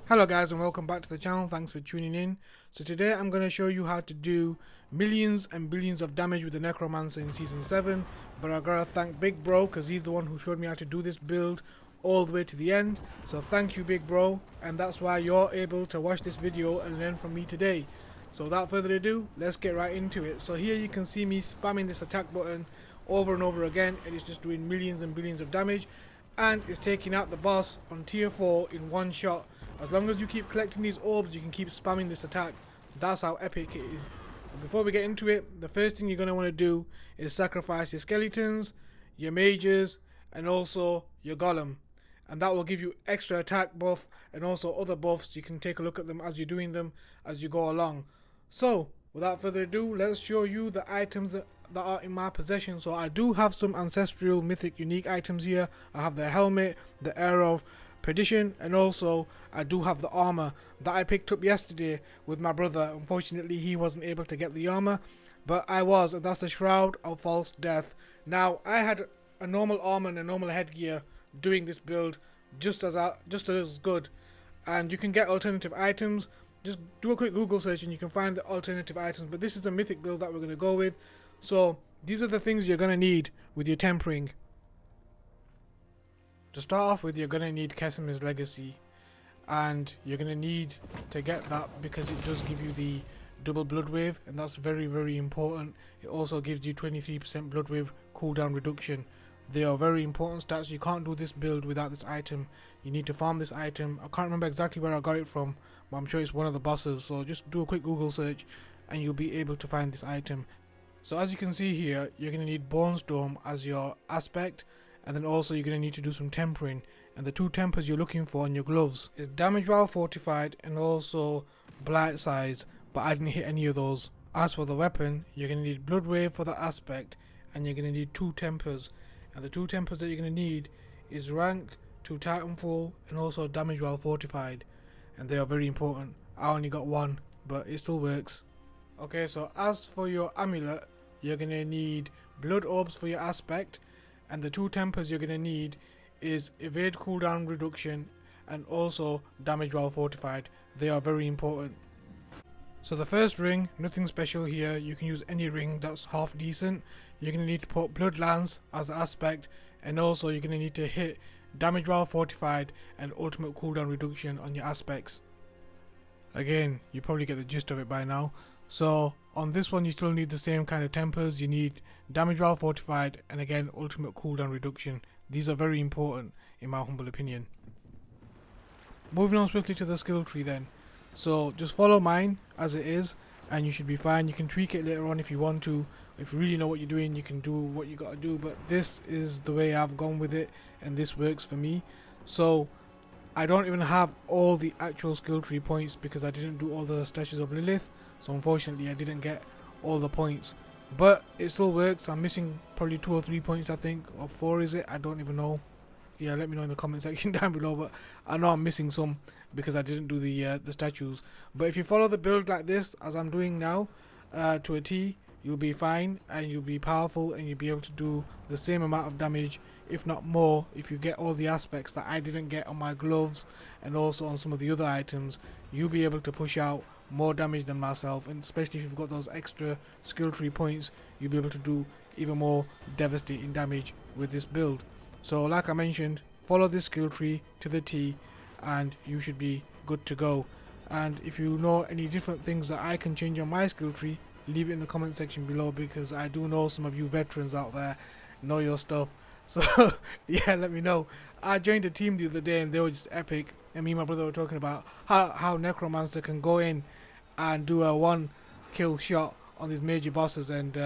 Hello guys and welcome back to the channel. Thanks for tuning in. So today I'm going to show you how to do millions and billions of damage with the Necromancer in Season 7. But I gotta thank Big Bro because he's the one who showed me how to do this build all the way to the end. So thank you Big Bro, and that's why you're able to watch this video and learn from me today. So without further ado, let's get right into it. So here you can see me spamming this attack button over and over again, and it's just doing millions and billions of damage, and it's taking out the boss on tier 4 in one shot. As long as you keep collecting these orbs, you can keep spamming this attack. That's how epic it is. But before we get into it, the first thing you're going to want to do is sacrifice your skeletons, your mages, and also your golem. And that will give you extra attack buff and also other buffs. You can take a look at them as you're doing them as you go along. So without further ado, let's show you the items that are in my possession. So I do have some ancestral, mythic, unique items here. I have the helmet, the Arrow of Perdition, and also I do have the armor that I picked up yesterday with my brother. Unfortunately he wasn't able to get the armor, but I was, and that's the Shroud of False Death. Now I had a normal armor and a normal headgear doing this build just as good, and you can get alternative items. Just do a quick Google search and you can find the alternative items, but this is the mythic build that we're going to go with. So these are the things you're going to need with your tempering. To start off with, you're going to need Kesemir's Legacy, and you're going to need to get that because it does give you the double blood wave, and that's very important. It also gives you 23% blood wave cooldown reduction. They are very important stats. You can't do this build without this item. You need to farm this item. I can't remember exactly where I got it from, but I'm sure it's one of the bosses, so just do a quick Google search and you'll be able to find this item. So as you can see here, you're going to need Bone Storm as your aspect, and then also you're going to need to do some tempering, and the two tempers you're looking for on your gloves is damage while fortified and also blight size, but I didn't hit any of those. As for the weapon, you're going to need blood wave for the aspect, and you're going to need two tempers, and the two tempers that you're going to need is rank to Titanfall and also damage while fortified, and they are very important. I only got one, but it still works. Okay, so as for your amulet, you're going to need blood orbs for your aspect, and the two tempers you're going to need is evade cooldown reduction and also damage while fortified. They are very important. So the first ring, nothing special here. You can use any ring that's half decent. You're going to need to put blood lance as an aspect, and also you're going to need to hit damage while fortified and ultimate cooldown reduction on your aspects. Again, you probably get the gist of it by now. So on this one you still need the same kind of tempers. You need damage while fortified and again ultimate cooldown reduction. These are very important in my humble opinion. Moving on swiftly to the skill tree then. So just follow mine as it is and you should be fine. You can tweak it later on if you want to. If you really know what you're doing, you can do what you got to do, but this is the way I've gone with it and this works for me. So I don't even have all the actual skill tree points because I didn't do all the stashes of Lilith, so unfortunately I didn't get all the points, but it still works. I'm missing probably 2 or 3 points, I think, or 4 is it? I don't even know. Yeah, let me know in the comment section down below, but I know I'm missing some because I didn't do the statues. But if you follow the build like this as I'm doing now to a T, you'll be fine and you'll be powerful and you'll be able to do the same amount of damage, if not more, if you get all the aspects that I didn't get on my gloves and also on some of the other items. You'll be able to push out more damage than myself, and especially if you've got those extra skill tree points, you'll be able to do even more devastating damage with this build. So like I mentioned, follow this skill tree to the T and you should be good to go. And if you know any different things that I can change on my skill tree, leave it in the comment section below, because I do know some of you veterans out there know your stuff. So yeah, let me know. I joined a team the other day and they were just epic, and me and my brother were talking about how Necromancer can go in and do a 1 kill shot on these major bosses, and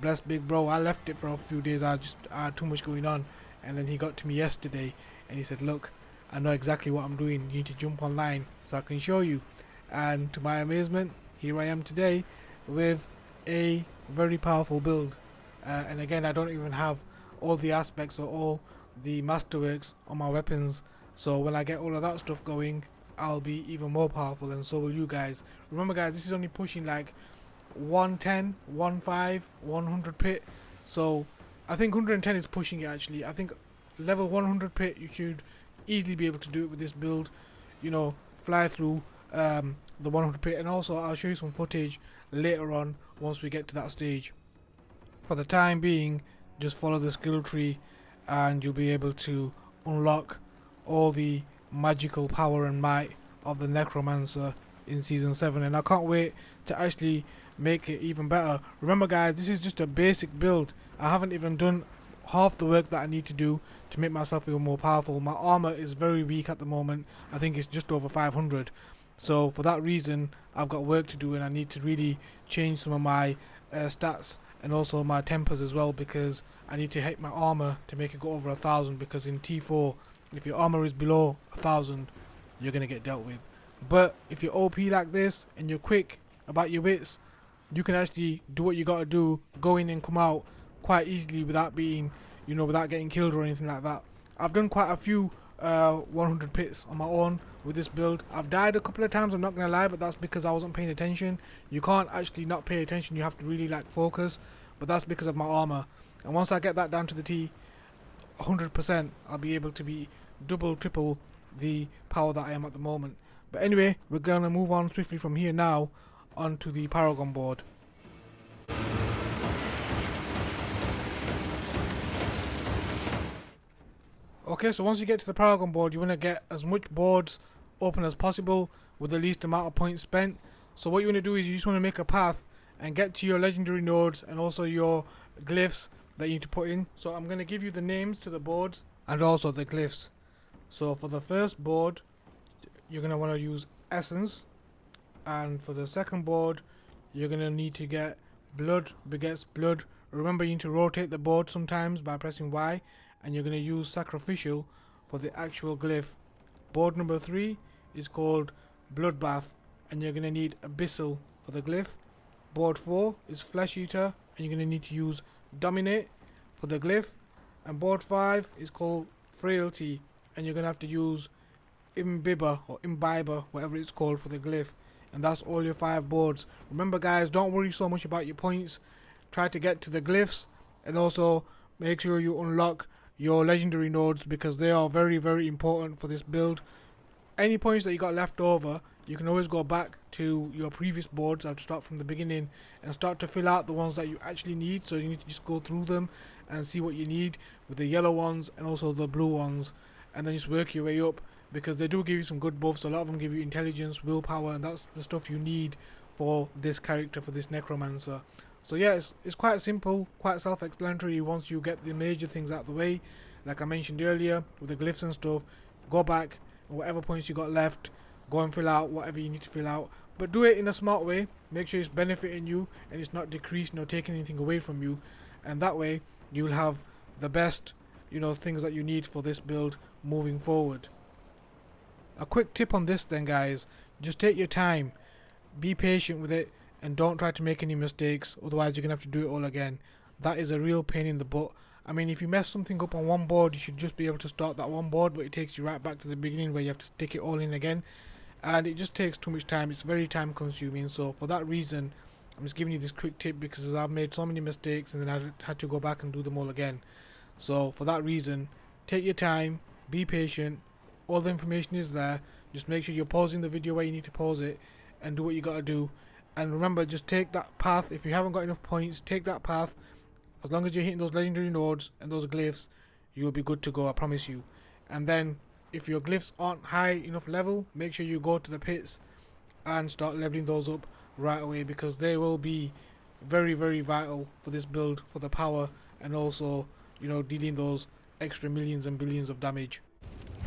bless Big Bro, I left it for a few days. I had too much going on, and then he got to me yesterday and he said, look, I know exactly what I'm doing, you need to jump online so I can show you. And to my amazement, here I am today with a very powerful build, and again I don't even have all the aspects or all the masterworks on my weapons, so when I get all of that stuff going, I'll be even more powerful, and so will you guys. Remember guys, this is only pushing like 110, 15, 100 pit, so I think 110 is pushing it actually. I think level 100 pit you should easily be able to do it with this build. You know, fly through the 100 pit, and also I'll show you some footage later on once we get to that stage. For the time being, just follow the skill tree and you'll be able to unlock all the magical power and might of the Necromancer in season 7, and I can't wait to actually make it even better. Remember guys, this is just a basic build. I haven't even done half the work that I need to do to make myself even more powerful. My armor is very weak at the moment. I think it's just over 500. So for that reason, I've got work to do, and I need to really change some of my stats and also my tempers as well, because I need to hit my armor to make it go over 1,000, because in T4, if your armor is below 1,000, you're going to get dealt with. But if you're OP like this and you're quick about your wits, you can actually do what you got to do, go in and come out quite easily without being, without getting killed or anything like that. I've done quite a few 100 pits on my own with this build. I've died a couple of times, I'm not gonna lie, but that's because I wasn't paying attention. You can't actually not pay attention, you have to really focus, but that's because of my armor. And once I get that down to the T, 100%, I'll be able to be double, triple the power that I am at the moment. But anyway, we're gonna move on swiftly from here now onto the Paragon board. Okay, so once you get to the Paragon board, you want to get as much boards open as possible with the least amount of points spent. So what you want to do is you just want to make a path and get to your legendary nodes and also your glyphs that you need to put in. So I'm going to give you the names to the boards and also the glyphs. So for the first board, you're going to want to use Essence, and for the second board, you're going to need to get Blood begets Blood. Remember, you need to rotate the board sometimes by pressing Y, and you're going to use Sacrificial for the actual glyph. Board number 3 is called Bloodbath, and you're going to need Abyssal for the glyph. Board 4 is Flesh Eater, and you're going to need to use Dominate for the glyph. And board 5 is called Frailty, and you're going to have to use Imbiber or Imbiber, whatever it's called, for the glyph. And that's all your 5 boards. Remember guys, don't worry so much about your points. Try to get to the glyphs, and also make sure you unlock your legendary nodes, because they are very, very important for this build. Any points that you got left over, you can always go back to your previous boards. I'd start from the beginning and start to fill out the ones that you actually need. So you need to just go through them and see what you need with the yellow ones and also the blue ones, and then just work your way up, because they do give you some good buffs. A lot of them give you intelligence, willpower, and that's the stuff you need for this character, for this Necromancer. So yeah, it's quite simple, quite self-explanatory once you get the major things out of the way. Like I mentioned earlier, with the glyphs and stuff, go back, and whatever points you got left, go and fill out whatever you need to fill out. But do it in a smart way. Make sure it's benefiting you and it's not decreasing or taking anything away from you. And that way, you'll have the best, things that you need for this build moving forward. A quick tip on this then guys, just take your time, be patient with it, and don't try to make any mistakes, otherwise you're going to have to do it all again. That is a real pain in the butt. I mean, if you mess something up on one board, you should just be able to start that one board, but it takes you right back to the beginning where you have to stick it all in again, and it just takes too much time. It's very time consuming. So for that reason, I'm just giving you this quick tip, because I've made so many mistakes and then I had to go back and do them all again. So for that reason, take your time, be patient, all the information is there. Just make sure you're pausing the video where you need to pause it and do what you got to do. And remember, just take that path. If you haven't got enough points, take that path. As long as you're hitting those legendary nodes and those glyphs, you'll be good to go, I promise you. And then if your glyphs aren't high enough level, make sure you go to the pits and start leveling those up right away, because they will be very, very vital for this build, for the power, and also dealing those extra millions and billions of damage.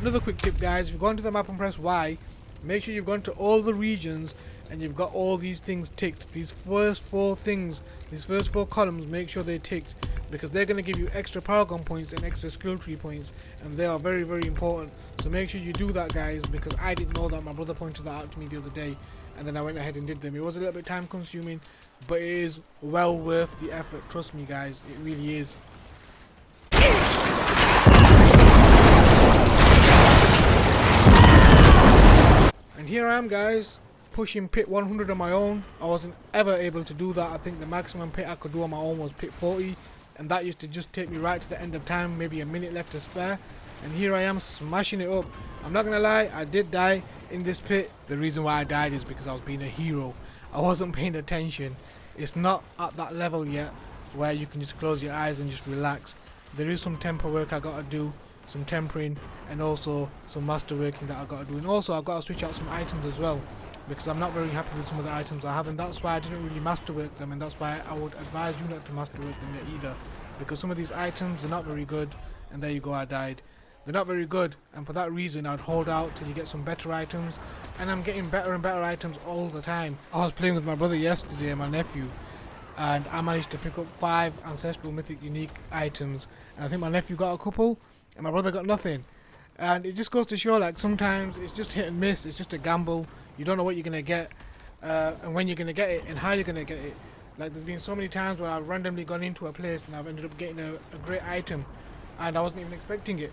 Another quick tip guys, if you've gone to the map and press Y, make sure you've gone to all the regions and you've got all these things ticked. These first 4 things, these first 4 columns, make sure they're ticked, because they're going to give you extra Paragon points and extra skill tree points, and they are very, very important. So make sure you do that guys, because I didn't know that. My brother pointed that out to me the other day, and then I went ahead and did them. It was a little bit time consuming, but it is well worth the effort, trust me guys, it really is. And here I am guys, pushing pit 100 on my own. I wasn't ever able to do that. I think the maximum pit I could do on my own was pit 40, and that used to just take me right to the end of time, maybe a minute left to spare. and here I am smashing it up. I'm not gonna lie, I did die in this pit. The reason why I died is because I was being a hero. I wasn't paying attention. It's not at that level yet where you can just close your eyes and just relax. There is some temper work I gotta do, some tempering, and also some master working that I gotta do. And also I've gotta switch out some items as well, because I'm not very happy with some of the items I have, and that's why I didn't really masterwork them, and that's why I would advise you not to masterwork them yet either, because some of these items are not very good. And there you go, I died. They're not very good, and for that reason I'd hold out till you get some better items, and I'm getting better and better items all the time. I was playing with my brother yesterday and my nephew, and I managed to pick up 5 ancestral mythic unique items, and I think my nephew got a couple and my brother got nothing. And it just goes to show, like, sometimes it's just hit and miss. It's just a gamble. You don't know what you're gonna get, and when you're gonna get it, and how you're gonna get it. Like, there's been so many times where I've randomly gone into a place and I've ended up getting a great item, and I wasn't even expecting it.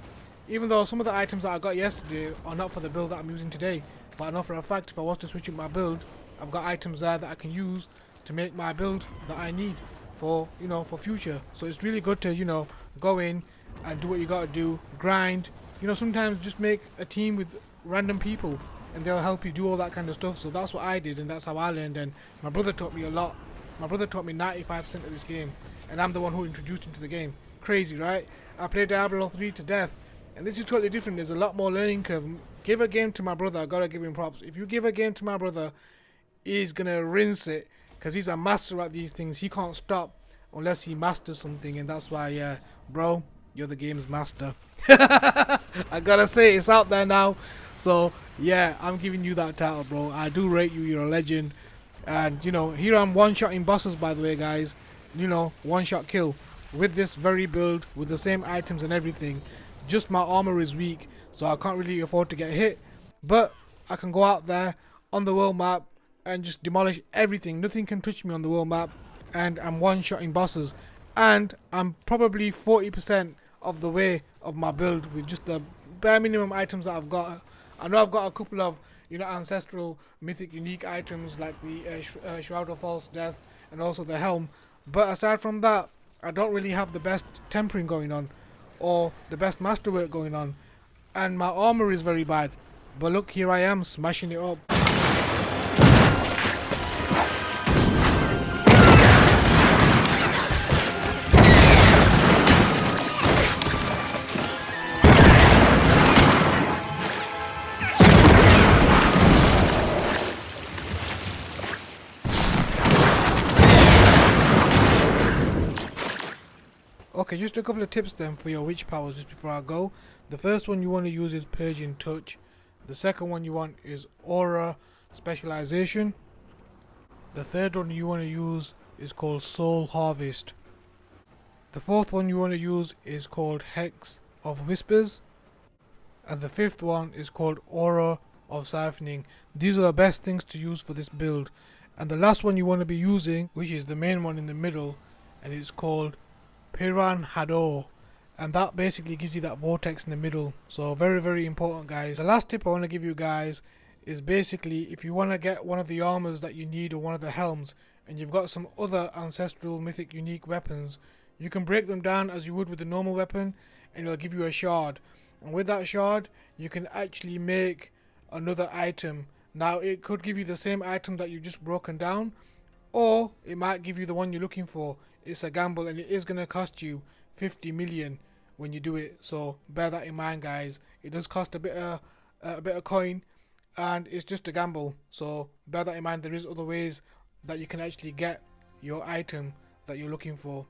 Even though some of the items that I got yesterday are not for the build that I'm using today, but I know for a fact if I was to switch up my build, I've got items there that I can use to make my build that I need for, you know, for future. So it's really good to, you know, go in and do what you gotta do, grind. You know, sometimes just make a team with random people and they'll help you do all that kind of stuff. So that's what I did, and that's how I learned. And my brother taught me a lot. My brother taught me 95% of this game, and I'm the one who introduced him to the game. Crazy, right? I played Diablo 3 to death, and this is totally different. There's a lot more learning curve. Give a game to my brother, I gotta give him props. If you give a game to my brother, he's gonna rinse it, because he's a master at these things. He can't stop unless he masters something, and that's why, yeah, bro, you're the game's master. I gotta say, it's out there now. So yeah, I'm giving you that title, bro. I do rate you. You're a legend. And you know, here I'm one-shotting bosses, by the way, guys. You know, one-shot kill with this very build, with the same items and everything. Just my armor is weak, so I can't really afford to get hit. But I can go out there on the world map and just demolish everything. Nothing can touch me on the world map, and I'm one-shotting bosses. And I'm probably 40% of the way of my build with just the bare minimum items that I've got. I know I've got a couple of, you know, ancestral mythic unique items like the Shroud of False Death and also the Helm, but aside from that, I don't really have the best tempering going on or the best masterwork going on, and my armor is very bad. But look, here I am smashing it up. Okay, just a couple of tips then for your witch powers just before I go. The first one you want to use is Purging Touch. The second one you want is Aura Specialization. The third one you want to use is called Soul Harvest. The fourth one you want to use is called Hex of Whispers. And the fifth one is called Aura of Siphoning. These are the best things to use for this build. And the last one you want to be using, which is the main one in the middle, and it's called Piran Hador, and that basically gives you that vortex in the middle. So very, very important, guys. The last tip I want to give you guys is basically, if you want to get one of the armors that you need or one of the helms, and you've got some other ancestral mythic unique weapons, you can break them down as you would with a normal weapon, and it'll give you a shard. And with that shard, you can actually make another item. Now, it could give you the same item that you've just broken down, or it might give you the one you're looking for. It's a gamble, and it is going to cost you 50 million when you do it. So bear that in mind, guys. It does cost a bit of coin, and it's just a gamble. So bear that in mind. There is other ways that you can actually get your item that you're looking for.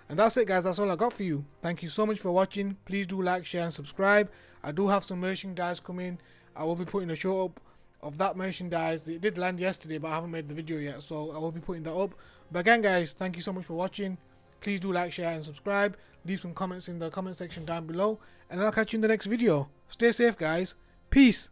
And that's it, guys. That's all I got for you. Thank you so much for watching. Please do like, share, and subscribe. I do have some merchandise coming. I will be putting a show up of that merchandise. It did land yesterday, but I haven't made the video yet, so I will be putting that up. But again, guys, thank you so much for watching. Please do like, share, and subscribe. Leave some comments in the comment section down below, and I'll catch you in the next video. Stay safe, guys. Peace.